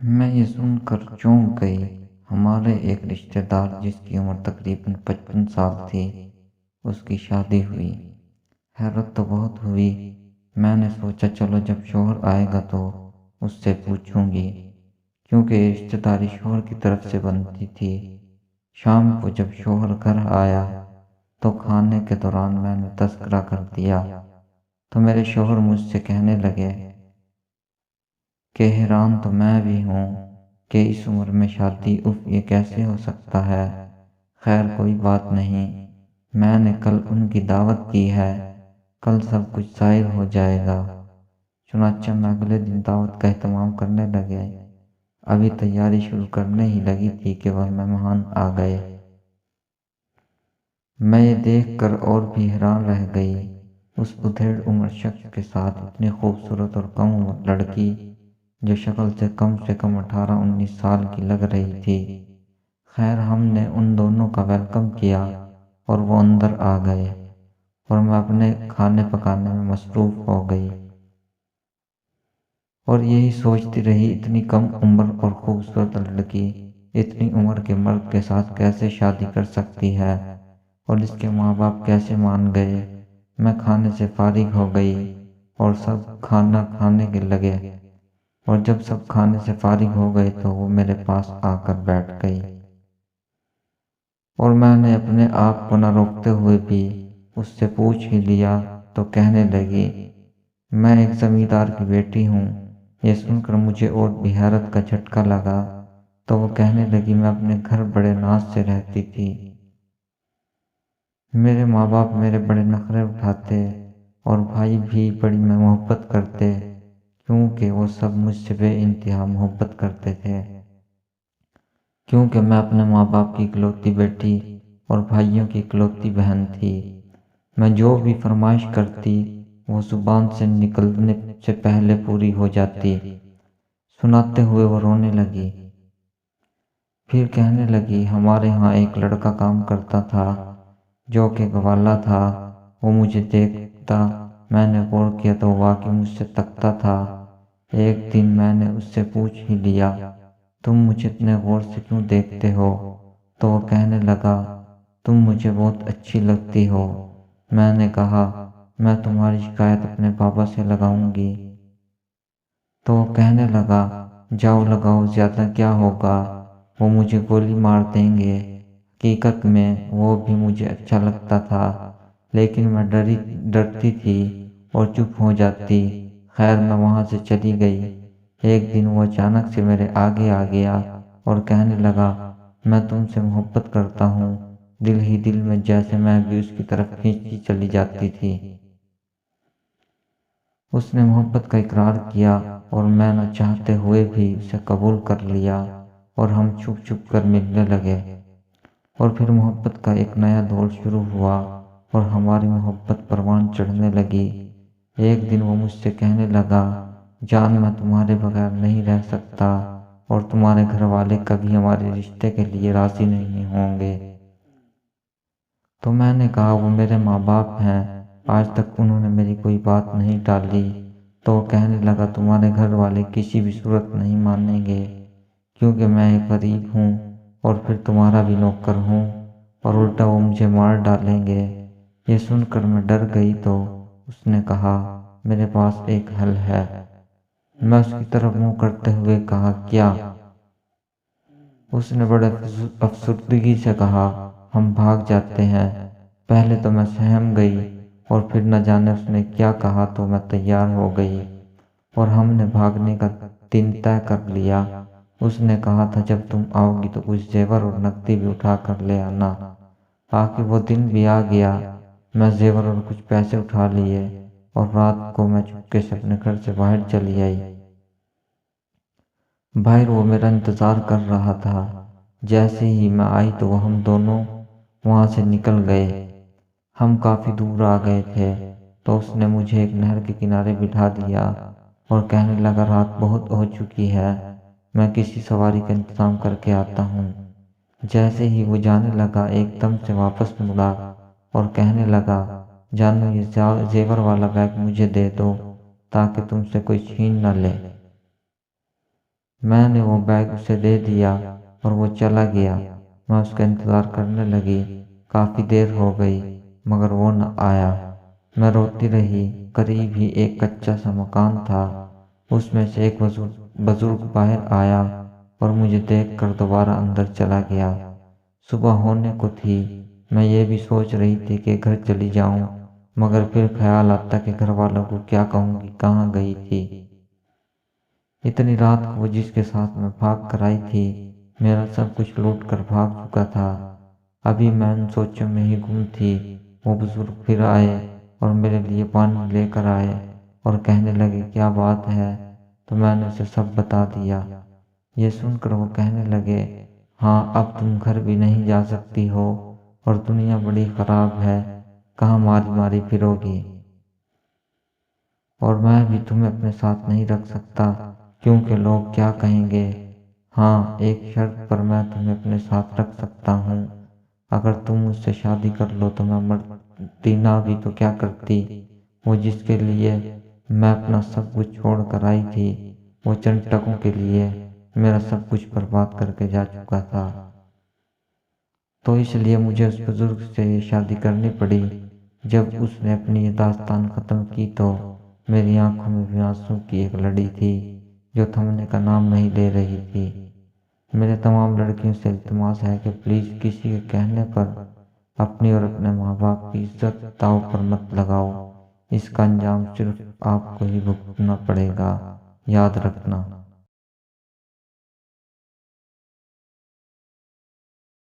میں یہ سن کر چونک گئی۔ ہمارے ایک رشتہ دار جس کی عمر تقریباً 55 سال تھی، اس کی شادی ہوئی۔ حیرت تو بہت ہوئی۔ میں نے سوچا چلو جب شوہر آئے گا تو اس سے پوچھوں گی، کیونکہ یہ رشتہ داری شوہر کی طرف سے بنتی تھی۔ شام کو جب شوہر گھر آیا تو کھانے کے دوران میں نے تذکرہ کر دیا تو میرے شوہر مجھ سے کہنے لگے کہ حیران تو میں بھی ہوں کہ اس عمر میں شادی، اف یہ کیسے ہو سکتا ہے۔ خیر کوئی بات نہیں، میں نے کل ان کی دعوت کی ہے، کل سب کچھ ظاہر ہو جائے گا۔ چنانچہ میں اگلے دن دعوت کا اہتمام کرنے لگے۔ ابھی تیاری شروع کرنے ہی لگی تھی کہ وہ مہمان آ گئے۔ میں یہ دیکھ کر اور بھی حیران رہ گئی، اس ادھیڑ عمر شخص کے ساتھ اتنی خوبصورت اور کم عمر لڑکی جو شکل سے کم 18-19 سال کی لگ رہی تھی۔ خیر ہم نے ان دونوں کا ویلکم کیا اور وہ اندر آ گئے اور میں اپنے کھانے پکانے میں مصروف ہو گئی اور یہی سوچتی رہی اتنی کم عمر اور خوبصورت لڑکی اتنی عمر کے مرد کے ساتھ کیسے شادی کر سکتی ہے، اور اس کے ماں باپ کیسے مان گئے۔ میں کھانے سے فارغ ہو گئی اور سب کھانا کھانے کے لگے، اور جب سب کھانے سے فارغ ہو گئے تو وہ میرے پاس آ کر بیٹھ گئی اور میں نے اپنے آپ کو نہ روکتے ہوئے بھی اس سے پوچھ ہی لیا تو کہنے لگی، میں ایک زمیندار کی بیٹی ہوں۔ یہ سن کر مجھے اور بھی حیرت کا جھٹکا لگا تو وہ کہنے لگی، میں اپنے گھر بڑے ناز سے رہتی تھی، میرے ماں باپ میرے بڑے نخرے اٹھاتے اور بھائی بھی بڑی میں محبت کرتے، کیونکہ وہ سب مجھ سے بے انتہا محبت کرتے تھے، کیونکہ میں اپنے ماں باپ کی اکلوتی بیٹی اور بھائیوں کی اکلوتی بہن تھی۔ میں جو بھی فرمائش کرتی وہ زبان سے نکلنے سے پہلے پوری ہو جاتی۔ سناتے ہوئے وہ رونے لگی، پھر کہنے لگی، ہمارے ہاں ایک لڑکا کام کرتا تھا جو کہ گوالا تھا، وہ مجھے دیکھتا، میں نے غور کیا تو وہ واقعی مجھ سے تکتا تھا۔ ایک دن میں نے اس سے پوچھ ہی لیا، تم مجھے اتنے غور سے کیوں دیکھتے ہو؟ تو وہ کہنے لگا، تم مجھے بہت اچھی لگتی ہو۔ میں نے کہا، میں تمہاری شکایت اپنے بابا سے لگاؤں گی۔ تو وہ کہنے لگا، جاؤ لگاؤ، زیادہ کیا ہوگا، وہ مجھے گولی مار دیں گے۔ حقیقت میں وہ بھی مجھے اچھا لگتا تھا، لیکن میں ڈرتی تھی اور چپ ہو جاتی۔ خیر میں وہاں سے چلی گئی۔ ایک دن وہ اچانک سے میرے آگے آ گیا اور کہنے لگا، میں تم سے محبت کرتا ہوں۔ دل ہی دل میں جیسے میں بھی اس کی طرف کھینچتی چلی جاتی تھی۔ اس نے محبت کا اقرار کیا اور میں نہ چاہتے ہوئے بھی اسے قبول کر لیا اور ہم چھپ چھپ کر ملنے لگے، اور پھر محبت کا ایک نیا دور شروع ہوا اور ہماری محبت پروان چڑھنے لگی۔ ایک دن وہ مجھ سے کہنے لگا، جان میں تمہارے بغیر نہیں رہ سکتا اور تمہارے گھر والے کبھی ہمارے رشتے کے لیے راضی نہیں ہوں گے۔ تو میں نے کہا، وہ میرے ماں باپ ہیں، آج تک انہوں نے میری کوئی بات نہیں ٹالی۔ تو وہ کہنے لگا، تمہارے گھر والے کسی بھی صورت نہیں مانیں گے، کیونکہ میں ایک غریب ہوں اور پھر تمہارا بھی نوکر ہوں، اور الٹا وہ مجھے مار ڈالیں گے۔ یہ سن کر میں ڈر گئی تو اس نے کہا، میرے پاس ایک حل ہے۔ میں اس کی طرف منہ کرتے ہوئے کہا، کیا؟ اس نے بڑے افسردگی سے کہا، ہم بھاگ جاتے ہیں۔ پہلے تو میں سہم گئی اور پھر نہ جانے اس نے کیا کہا تو میں تیار ہو گئی اور ہم نے بھاگنے کا دن طے کر لیا۔ اس نے کہا تھا، جب تم آؤ گی تو کچھ زیور اور نقدی بھی اٹھا کر لے آنا۔ آخر وہ دن بھی آ گیا۔ میں زیور اور کچھ پیسے اٹھا لیے اور رات کو میں چپکے سے اپنے گھر سے باہر چلی آئی۔ باہر وہ میرا انتظار کر رہا تھا۔ جیسے ہی میں آئی تو وہ ہم دونوں وہاں سے نکل گئے۔ ہم کافی دور آ گئے تھے تو اس نے مجھے ایک نہر کے کنارے بٹھا دیا اور کہنے لگا، رات بہت ہو چکی ہے، میں کسی سواری کا انتظام کر کے آتا ہوں۔ جیسے ہی وہ جانے لگا ایک دم سے واپس مڑا اور کہنے لگا، جانو یہ زیور والا بیگ مجھے دے دو تاکہ تم سے کوئی چھین نہ لے۔ میں نے وہ بیگ اسے دے دیا اور وہ چلا گیا۔ میں اس کا انتظار کرنے لگی، کافی دیر ہو گئی مگر وہ نہ آیا۔ میں روتی رہی۔ قریب ہی ایک کچا سا مکان تھا، اس میں سے ایک بزرگ باہر آیا اور مجھے دیکھ کر دوبارہ اندر چلا گیا۔ صبح ہونے کو تھی۔ میں یہ بھی سوچ رہی تھی کہ گھر چلی جاؤں، مگر پھر خیال آتا کہ گھر والوں کو کیا کہوں گی، کہاں گئی تھی۔ اتنی رات کو وہ جس کے ساتھ میں بھاگ کر آئی تھی، میرا سب کچھ لوٹ کر بھاگ چکا تھا۔ ابھی میں ان سوچوں میں ہی گم تھی، وہ بزرگ پھر آئے اور میرے لیے پانی لے کر آئے اور کہنے لگے کیا بات ہے، تو میں نے اسے سب بتا دیا۔ یہ سن کر وہ کہنے لگے ہاں اب تم گھر بھی نہیں جا سکتی ہو اور دنیا بڑی خراب ہے، کہاں ماری ماری پھرو گی، اور میں بھی تمہیں اپنے ساتھ نہیں رکھ سکتا کیونکہ لوگ کیا کہیں گے۔ ہاں ایک شرط پر میں تمہیں اپنے ساتھ رکھ سکتا ہوں، اگر تم مجھ سے شادی کر لو تو میں مرتی نہ بھی تو کیا کرتی، وہ جس کے لیے میں اپنا سب کچھ چھوڑ کر آئی تھی، وہ چند ٹکوں کے لیے میرا سب کچھ برباد کر کے جا چکا تھا۔ تو اس لیے مجھے اس بزرگ سے یہ شادی کرنی پڑی۔ جب اس نے اپنی یہ داستان ختم کی تو میری آنکھوں میں بھی آنسوں کی ایک لڑی تھی جو تھمنے کا نام نہیں لے رہی تھی۔ میرے تمام لڑکیوں سے التماس ہے کہ پلیز کسی کے کہنے پر اپنی اور اپنے ماں باپ کی عزت داؤ پر مت لگاؤ، اس کا انجام صرف آپ کو ہی بھگتنا پڑے گا، یاد رکھنا۔